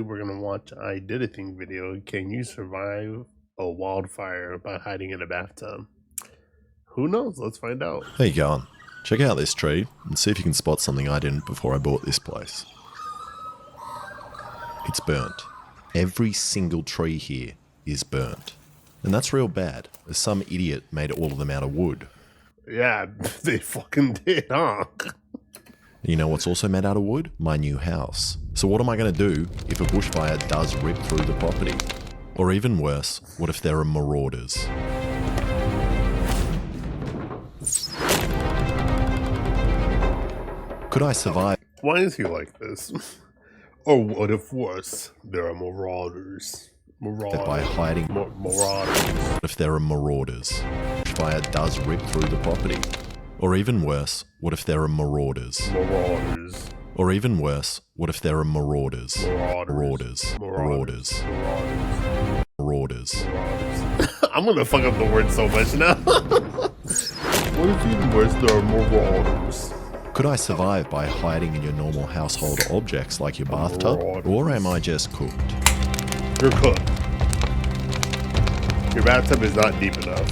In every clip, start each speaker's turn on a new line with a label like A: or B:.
A: We're gonna watch I Did a Thing video. Can you survive a wildfire by hiding in a bathtub? Who knows? Let's find out.
B: How you going? Check out this tree and see if you can spot something I didn't before I bought this place. It's burnt. Every single tree here is burnt. And that's real bad, as some idiot made all of them out of wood.
A: Yeah, they fucking did, huh?
B: You know what's also made out of wood? My new house. So what am I going to do if a bushfire does rip through the property? Or even worse, what if there are marauders? Could I survive?
A: Why is he like this? Or what if worse, there are marauders?
B: By hiding.
A: Marauders.
B: What if there are marauders? Fire does rip through the property. Or even worse, what if there are marauders?
A: Marauders.
B: Or even worse, what if there are marauders?
A: Marauders.
B: Marauders. Marauders.
A: I'm gonna fuck up the word so much now. What if even worse, there are marauders?
B: Could I survive by hiding in your normal household objects like your bathtub? Or am I just cooked?
A: You're cooked. Your bathtub is not deep enough.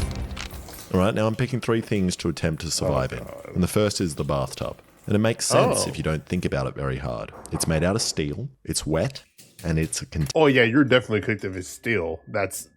B: Alright, now I'm picking 3 things to attempt to survive in. And the first is the bathtub. And it makes sense if you don't think about it very hard. It's made out of steel, it's wet, and it's a
A: Oh yeah, you're definitely cooked if it's steel. That's...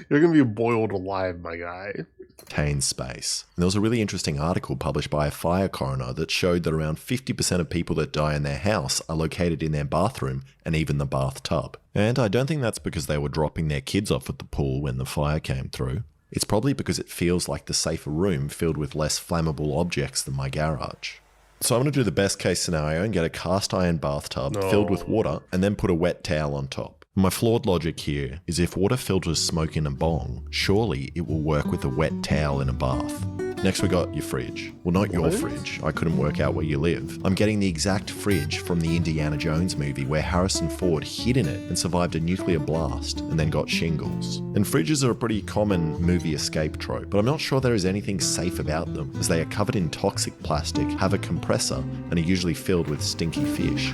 A: You're gonna be boiled alive, my guy.
B: Contains space. And there was a really interesting article published by a fire coroner that showed that around 50% of people that die in their house are located in their bathroom and even the bathtub. And I don't think that's because they were dropping their kids off at the pool when the fire came through. It's probably because it feels like the safer room filled with less flammable objects than my garage. So I'm going to do the best case scenario and get a cast iron bathtub filled with water and then put a wet towel on top. My flawed logic here is if water filters smoke in a bong, surely it will work with a wet towel in a bath. Next we got your fridge. Well, not your fridge. I couldn't work out where you live. I'm getting the exact fridge from the Indiana Jones movie where Harrison Ford hid in it and survived a nuclear blast and then got shingles. And fridges are a pretty common movie escape trope, but I'm not sure there is anything safe about them as they are covered in toxic plastic, have a compressor, and are usually filled with stinky fish.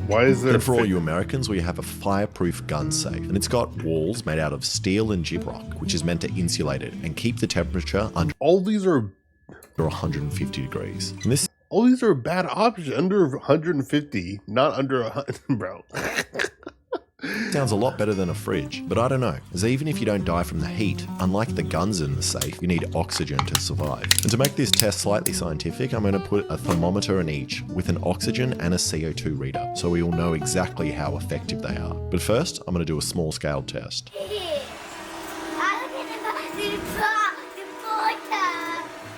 A: Why is there?
B: And for all you Americans, we have a fireproof gun safe, and it's got walls made out of steel and gyprock, which is meant to insulate it and keep the temperature under
A: All these are
B: 150 degrees. And this
A: all these are bad options. Under 150, not under 100, bro.
B: sounds a lot better than a fridge, but I don't know, as even if you don't die from the heat, unlike the guns in the safe, you need oxygen to survive. And to make this test slightly scientific, I'm going to put a thermometer in each with an oxygen and a CO2 reader, so we all know exactly how effective they are. But first, I'm going to do a small scale test.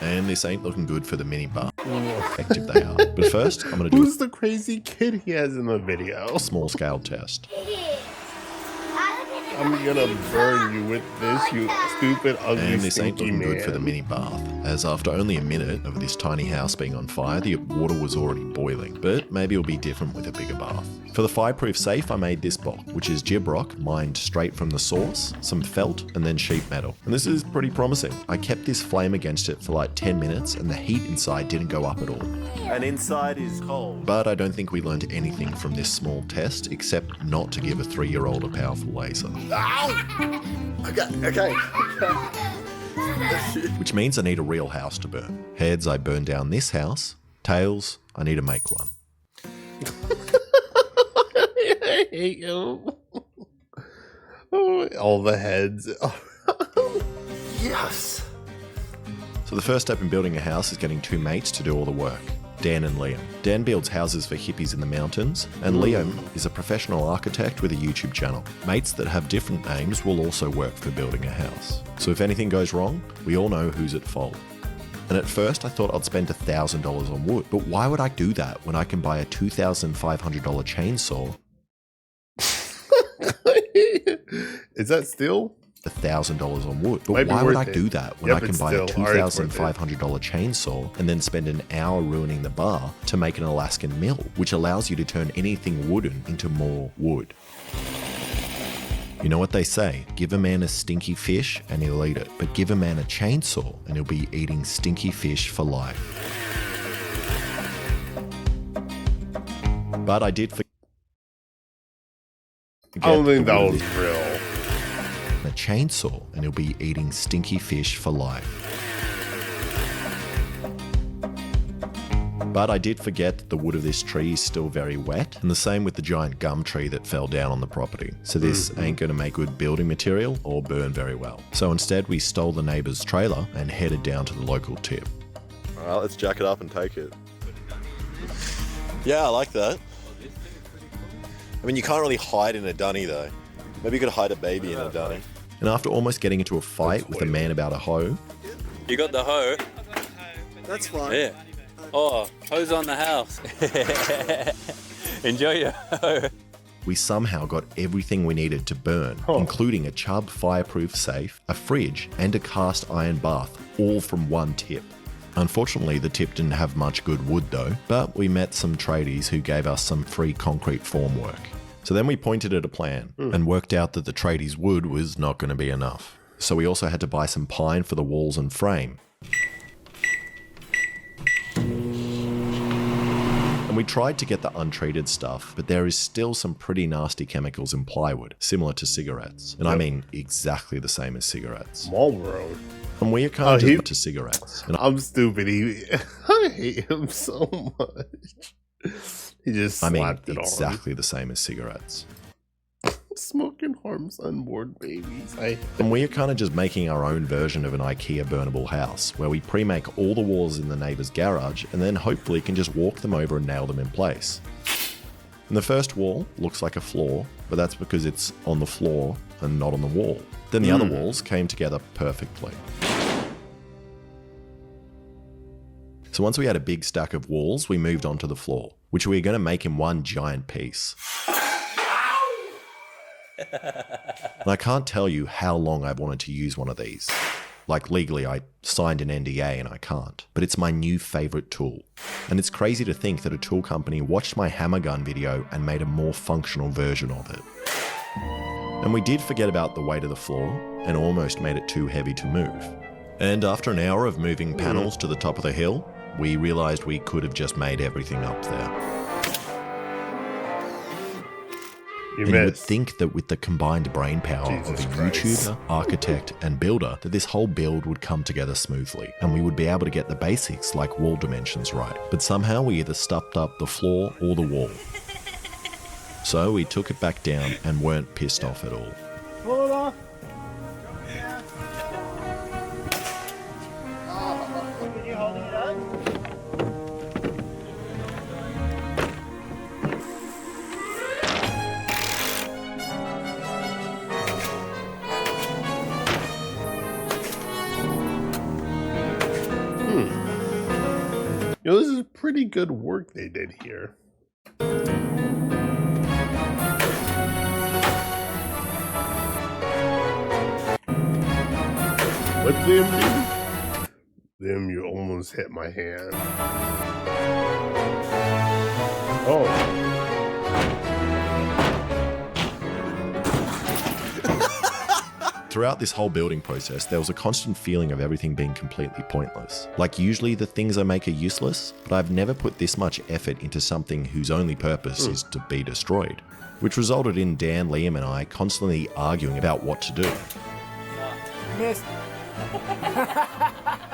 B: And this ain't looking good for the mini bar. How effective they are. But first, I'm going to do
A: Who's the crazy kid he has in the video?
B: a small scale test.
A: I'm gonna burn you with this, you stupid, ugly,
B: And this ain't
A: stinky
B: looking
A: man.
B: good for the mini bath, as after only a minute of this tiny house being on fire, the water was already boiling, but maybe it'll be different with a bigger bath. For the fireproof safe, I made this box, which is gyprock mined straight from the source, some felt, and then sheet metal. And this is pretty promising. I kept this flame against it for like 10 minutes, and the heat inside didn't go up at all.
C: And inside is cold.
B: But I don't think we learned anything from this small test, except not to give a 3-year-old a powerful laser.
C: Ow! Okay.
B: Which means I need a real house to burn. Heads, I burn down this house. Tails, I need to make one.
A: I hate you. Oh, all the heads.
C: Yes.
B: So the first step in building a house is getting 2 mates to do all the work. Dan and Liam. Dan builds houses for hippies in the mountains, and Liam is a professional architect with a YouTube channel. Mates that have different names will also work for building a house. So if anything goes wrong, we all know who's at fault. And at first I thought I'd spend $1,000 on wood, but why would I do that when I can buy a $2,500 chainsaw?
A: Is that still?
B: $1,000 on wood. But
A: Might be
B: why would I
A: worth it.
B: do that when I
A: Yep,
B: can
A: it's
B: buy a
A: still- alright, it's worth it.
B: $2,500 chainsaw and then spend an hour ruining the bar to make an Alaskan mill, which allows you to turn anything wooden into more wood? You know what they say, give a man a stinky fish and he'll eat it, but give a man a chainsaw and he'll be eating stinky fish for life. But I did forget.
A: I don't think
B: the
A: that
B: wood
A: was
B: of
A: real.
B: a chainsaw, and he'll be eating stinky fish for life. But I did forget the wood of this tree is still very wet, and the same with the giant gum tree that fell down on the property. So this ain't going to make good building material or burn very well. So instead we stole the neighbour's trailer and headed down to the local tip.
C: Alright, let's jack it up and take it. Yeah, I like that. I mean, you can't really hide in a dunny though. Maybe you could hide a baby in a dunny.
B: And after almost getting into a fight with a man about a hoe,
D: You got the hoe?
C: That's fine.
D: Yeah. Oh, hoe's on the house. Enjoy your hoe.
B: we somehow got everything we needed to burn, including a Chubb fireproof safe, a fridge, and a cast iron bath, all from one tip. Unfortunately, the tip didn't have much good wood though, but we met some tradies who gave us some free concrete formwork. So then we pointed at a plan and worked out that the tradies' wood was not going to be enough. So we also had to buy some pine for the walls and frame. And we tried to get the untreated stuff, but there is still some pretty nasty chemicals in plywood, similar to cigarettes. And I mean exactly the same as cigarettes.
A: Marlboro.
B: And we are kind of just to cigarettes. And
A: I'm stupid. I hate him so much. He just slapped it
B: exactly the same as cigarettes.
A: on. Smoking harms unborn babies.
B: And we are kind of just making our own version of an IKEA burnable house, where we pre-make all the walls in the neighbour's garage and then hopefully can just walk them over and nail them in place. And the first wall looks like a floor, but that's because it's on the floor and not on the wall. Then the other walls came together perfectly. So once we had a big stack of walls, we moved on to the floor, which we were going to make in one giant piece. And I can't tell you how long I've wanted to use one of these. Like legally, I signed an NDA and I can't, but it's my new favorite tool. And it's crazy to think that a tool company watched my hammer gun video and made a more functional version of it. And we did forget about the weight of the floor and almost made it too heavy to move. And after an hour of moving panels to the top of the hill, we realized we could have just made everything up there. You would think that with the combined brain power of a YouTuber, architect, and builder, that this whole build would come together smoothly, and we would be able to get the basics like wall dimensions right. But somehow we either stuffed up the floor or the wall. So we took it back down and weren't pissed off at all.
C: Pull it off. Can you hold it up?
A: Yo, this is pretty good work they did here. What them do? Them, you almost hit my hand. Oh.
B: Throughout this whole building process, there was a constant feeling of everything being completely pointless. Like usually the things I make are useless, but I've never put this much effort into something whose only purpose is to be destroyed. Which resulted in Dan, Liam and I constantly arguing about what to do.
C: Missed.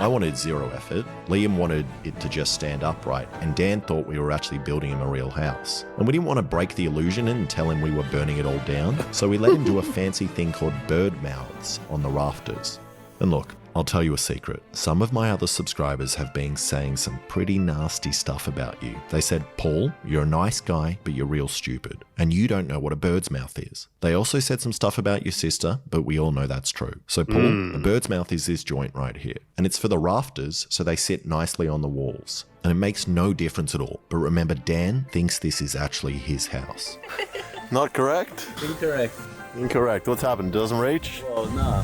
B: I wanted zero effort, Liam wanted it to just stand upright, and Dan thought we were actually building him a real house. And we didn't want to break the illusion and tell him we were burning it all down, so we let him do a fancy thing called bird mouths on the rafters. And look, I'll tell you a secret. Some of my other subscribers have been saying some pretty nasty stuff about you. They said, Paul, you're a nice guy, but you're real stupid. And you don't know what a bird's mouth is. They also said some stuff about your sister, but we all know that's true. So Paul, a bird's mouth is this joint right here. And it's for the rafters, so they sit nicely on the walls. And it makes no difference at all. But remember, Dan thinks this is actually his house.
C: Not correct?
D: Incorrect.
C: Incorrect. What's happened? Doesn't reach?
D: Well, no.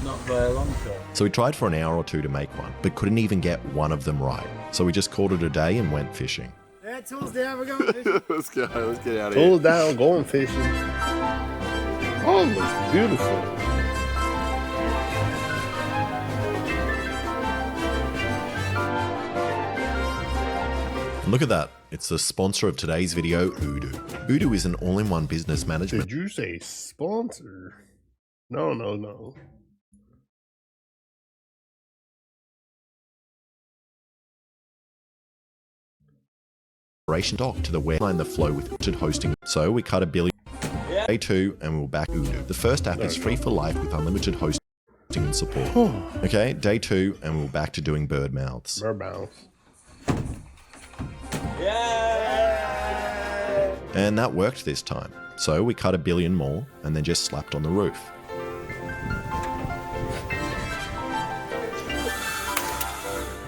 D: Not by a long shot.
B: So we tried for an hour or two to make one, but couldn't even get one of them right. So we just called it a day and went fishing.
C: Yeah, tools down, we're going fishing. Let's go. Let's get out of here.
A: Tools down, going fishing. Oh, it looks beautiful.
B: And look at that. It's the sponsor of today's video, Odoo. Odoo is an all-in-one business management.
A: Did you say sponsor? No, no, no.
B: Dock to the web line the flow with hosting. So we cut $1 billion. Day 2 and we'll back Odoo. The first app is free for life with unlimited hosting and support. Okay, day 2 and we're back to doing bird mouths.
A: Bird mouths.
B: And that worked this time. So we cut $1 billion more and then just slapped on the roof.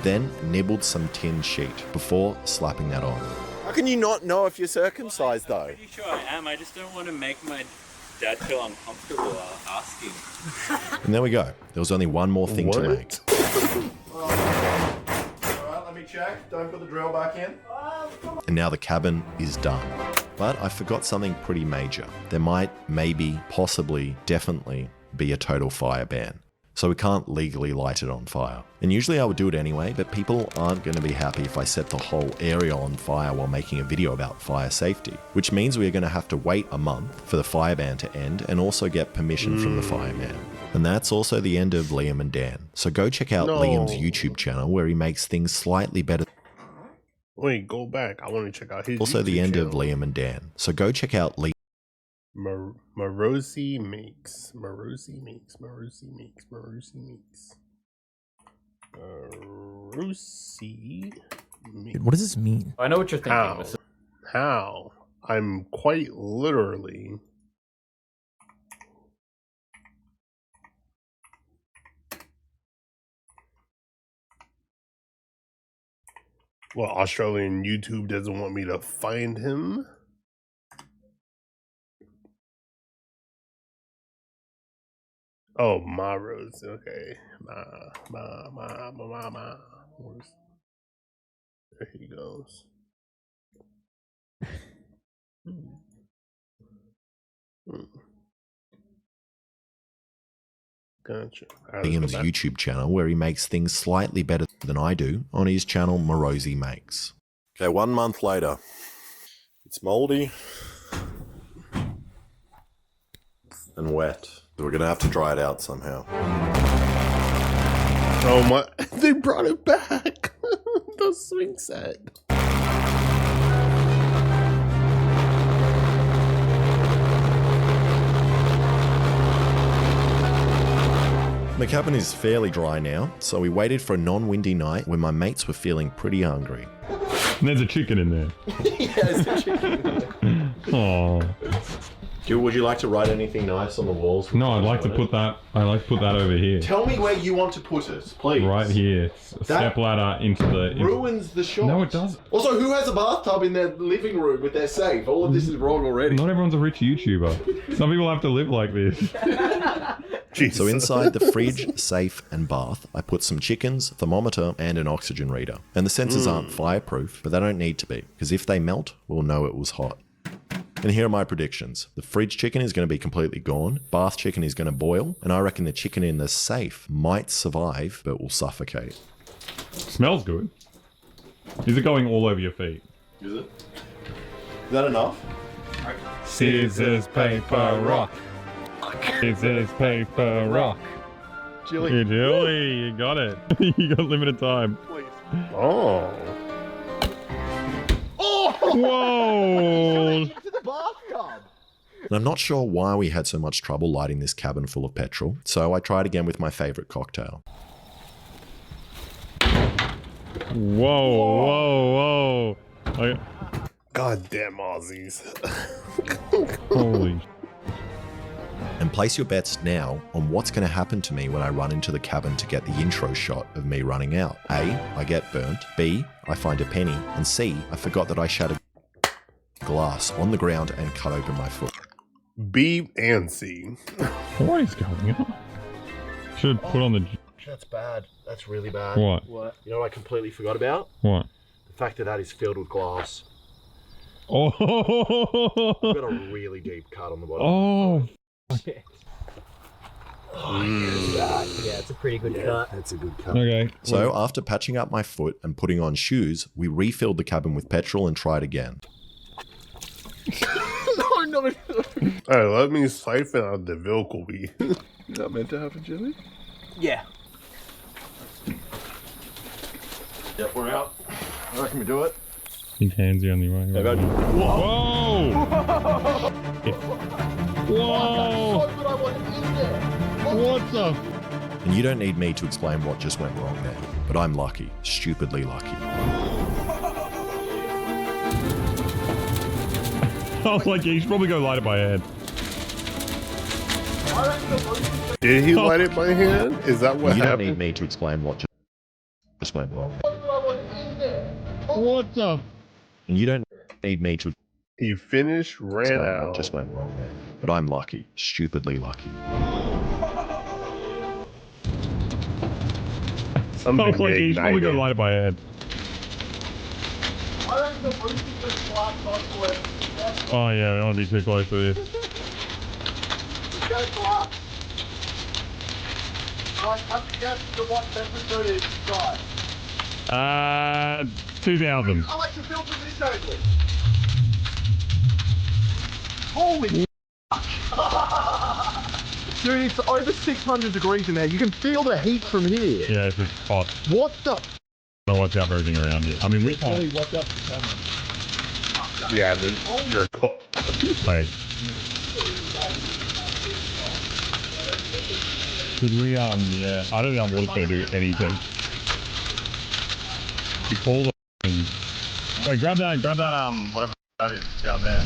B: Then nibbled some tin sheet before slapping that on.
C: How can you not know if you're circumcised though?
D: Pretty sure I am. I just don't want to make my dad feel uncomfortable asking.
B: And there we go. There was only one more thing to make.
C: Alright, let me check. Don't put the drill back in.
B: And now the cabin is done. But I forgot something pretty major. There might, maybe, possibly, definitely be a total fire ban. So we can't legally light it on fire. And usually I would do it anyway, but people aren't going to be happy if I set the whole area on fire while making a video about fire safety, which means we're going to have to wait a month for the fire ban to end and also get permission from the fireman. And that's also the end of Liam and Dan. So go check out Liam's YouTube channel where he makes things slightly better.
A: Wait, go back. I want to check out his
B: Also
A: YouTube
B: the end
A: channel.
B: of Liam and Dan. So go check out Liam.
A: Marosi makes.
E: What does this mean?
D: I know what you're thinking.
A: How? How? I'm quite literally. Well, Australian YouTube doesn't want me to find him. Oh, Maros. Okay. Ma. There he goes. Gotcha.
B: Liam's YouTube channel where he makes things slightly better than I do on his channel Morosi Makes.
C: Okay, 1 month later. It's moldy and wet. So we're gonna have to dry it out somehow.
A: Oh my! They brought it back. The swing set.
B: The cabin is fairly dry now, so we waited for a non-windy night when my mates were feeling pretty hungry.
F: And there's a chicken in there.
C: Yes, the chicken.
F: Oh
C: Would you like to write anything nice on the walls?
F: no, I'd like to put that. I'd like to put that over here,
C: Tell me where you want to put it, please.
F: right here. Step ladder into the.
C: Ruins the shot.
F: No, it doesn't.
C: Also, who has a bathtub in their living room with their safe? All of this is wrong already.
F: Not everyone's a rich YouTuber. Some people have to live like this.
A: Jesus.
B: So inside the fridge, safe, and bath, I put some chickens, thermometer, and an oxygen reader. And the sensors aren't fireproof, but they don't need to be, because if they melt, we'll know it was hot. And here are my predictions. The fridge chicken is going to be completely gone, bath chicken is going to boil, and I reckon the chicken in the safe might survive, but will suffocate.
F: Smells good. Is it going all over your feet?
C: Is it? Is that enough?
F: Scissors, paper, rock. Scissors, paper, rock.
C: Chili.
F: Hey, Julie, you got it. You got limited time.
C: Please.
A: Oh.
F: Whoa!
C: To the bathtub.
B: And I'm not sure why we had so much trouble lighting this cabin full of petrol, so I tried again with my favorite cocktail.
F: Whoa!
A: Goddamn Aussies.
F: Holy.
B: And place your bets now on what's going to happen to me when I run into the cabin to get the intro shot of me running out. A, I get burnt. B, I find a penny. And C, I forgot that I shattered glass on the ground and cut open my foot.
A: B and C.
F: What is going on? Should have put on the.
C: That's bad. That's really bad.
F: What?
C: You know what I completely forgot about?
F: What?
C: The fact that is filled with glass.
F: Oh!
C: You've got a really deep cut on the bottom.
F: Oh!
G: Yeah, it's a pretty good cut.
A: That's a good cut.
F: Okay.
B: So after patching up my foot and putting on shoes, we refilled the cabin with petrol and tried again.
A: No. Alright, let me siphon out the vehicle.
H: Not meant to happen, Jimmy?
G: Yeah.
C: Yep, we're out. I reckon we do it.
F: I think hands the only way. Right? Whoa! Whoa! What the?
B: And you don't need me to explain what just went wrong there, but I'm lucky, stupidly lucky.
F: I was like, yeah, you should probably go light it by hand.
A: Did he light it by hand? Is that what
B: You don't
A: happened?
B: need me to explain what just went wrong.
F: What the?
B: And you don't need me to
A: He finished, ran
B: explain
A: out.
B: what just went wrong there, but I'm lucky, stupidly lucky.
F: I was like, yeah, you should probably go light it by hand. Oh yeah, we don't want to be too close to this.
H: What temperature is inside?
F: 2000.
H: I like to filter this only. Holy Dude, it's over 600 degrees in there. You can feel the heat from here.
F: Yeah, it's just hot.
H: What the?
F: Don't watch out for everything around here. I mean, we can't.
H: Watch out for the camera.
A: Yeah, you're cool.
F: Wait. Could we, yeah. I don't know what it's going to do anything. You call the wait, grab that, whatever that is down there.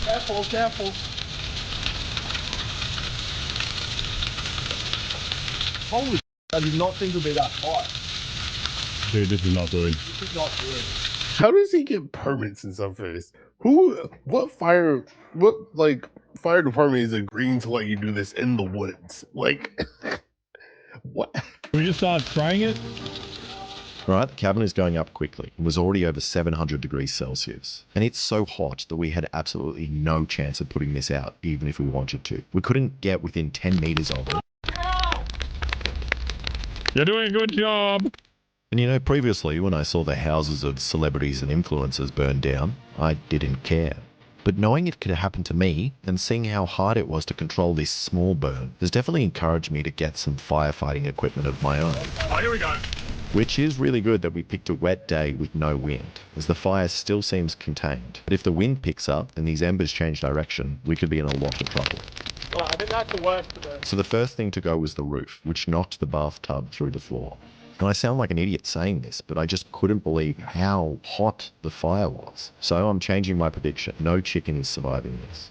H: Careful, careful. Holy I did not think it would be that hot.
F: Dude, this is not good.
H: This is not good.
A: How does he get permits and stuff for this? What fire department is agreeing to let you do this in the woods? Like, what?
F: Can we just start spraying it?
B: Right, the cabin is going up quickly. It was already over 700 degrees Celsius. And it's so hot that we had absolutely no chance of putting this out, even if we wanted to. We couldn't get within 10 meters of it.
F: You're doing a good job.
B: And you know, previously, when I saw the houses of celebrities and influencers burn down, I didn't care. But knowing it could happen to me, and seeing how hard it was to control this small burn, has definitely encouraged me to get some firefighting equipment of my own.
F: Oh, here we go.
B: Which is really good that we picked a wet day with no wind, as the fire still seems contained. But if the wind picks up and these embers change direction, we could be in a lot of trouble.
H: Well, I think that's the worst for the...
B: So the first thing to go was the roof, which knocked the bathtub through the floor. And I sound like an idiot saying this, but I just couldn't believe how hot the fire was. So I'm changing my prediction. No chicken is surviving this.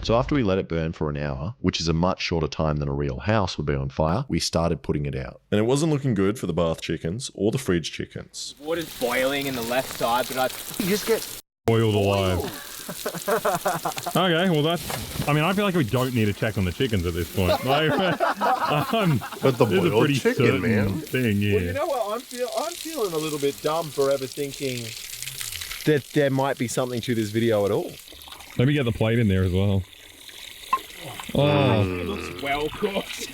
B: So after we let it burn for an hour, which is a much shorter time than a real house would be on fire, we started putting it out. And it wasn't looking good for the bath chickens or the fridge chickens.
G: Water's boiling in the left side, but you just get
F: Boiled alive. Okay, well that's... I mean, I feel like we don't need to check on the chickens at this point. Like,
A: But the
F: it's a
A: boiled
F: pretty
A: chicken,
F: certain
A: man.
F: thing, yeah.
H: Well, you know what? I'm feeling a little bit dumb for ever thinking that there might be something to this video at all.
F: Let me get the plate in there as well. Oh,
G: it looks well cooked.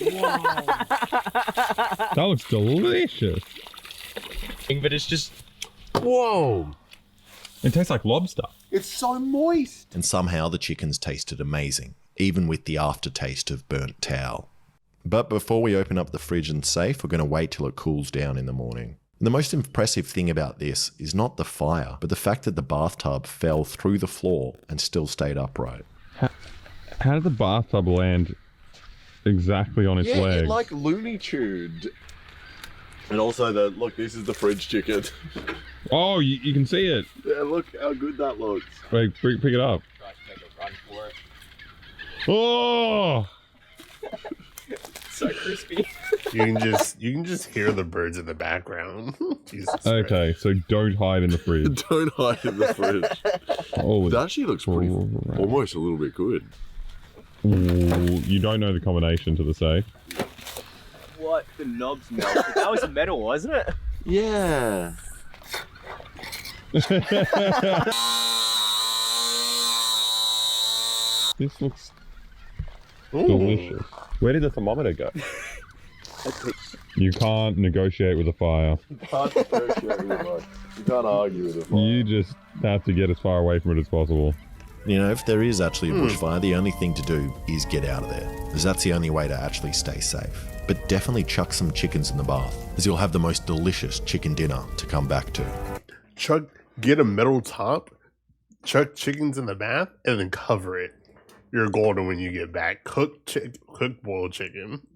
F: that looks delicious.
G: But it's just
H: Whoa!
F: It tastes like lobster.
H: It's so moist.
B: And somehow the chickens tasted amazing, even with the aftertaste of burnt towel. But before we open up the fridge and safe, we're going to wait till it cools down in the morning. And the most impressive thing about this is not the fire, but the fact that the bathtub fell through the floor and still stayed upright.
F: How did the bathtub land exactly on its
H: Yeah,
F: legs?
H: it like Looney Tuned. And also look, this is the fridge chicken.
F: Oh, you can see it.
H: Yeah, look how good that looks.
F: Wait, pick it up. Oh!
G: so crispy.
A: You can just hear the birds in the background. Jesus Christ.
F: Okay, so don't hide in the fridge.
H: Don't hide in the fridge.
F: Oh,
H: It actually looks pretty, almost a little bit good.
F: Ooh, you don't know the combination to the safe.
G: What? The knobs melted. That was metal, wasn't it?
H: Yeah.
F: This looks delicious. Where did the thermometer go? You can't negotiate with a fire.
C: You can't argue with it.
F: You just have to get as far away from it as possible.
B: You know, if there is actually a bushfire, the only thing to do is get out of there, as that's the only way to actually stay safe. But definitely chuck some chickens in the bath, as you'll have the most delicious chicken dinner to come back to.
A: Get a metal top, chuck chickens in the bath, and then cover it. You're golden when you get back. Cook boiled chicken.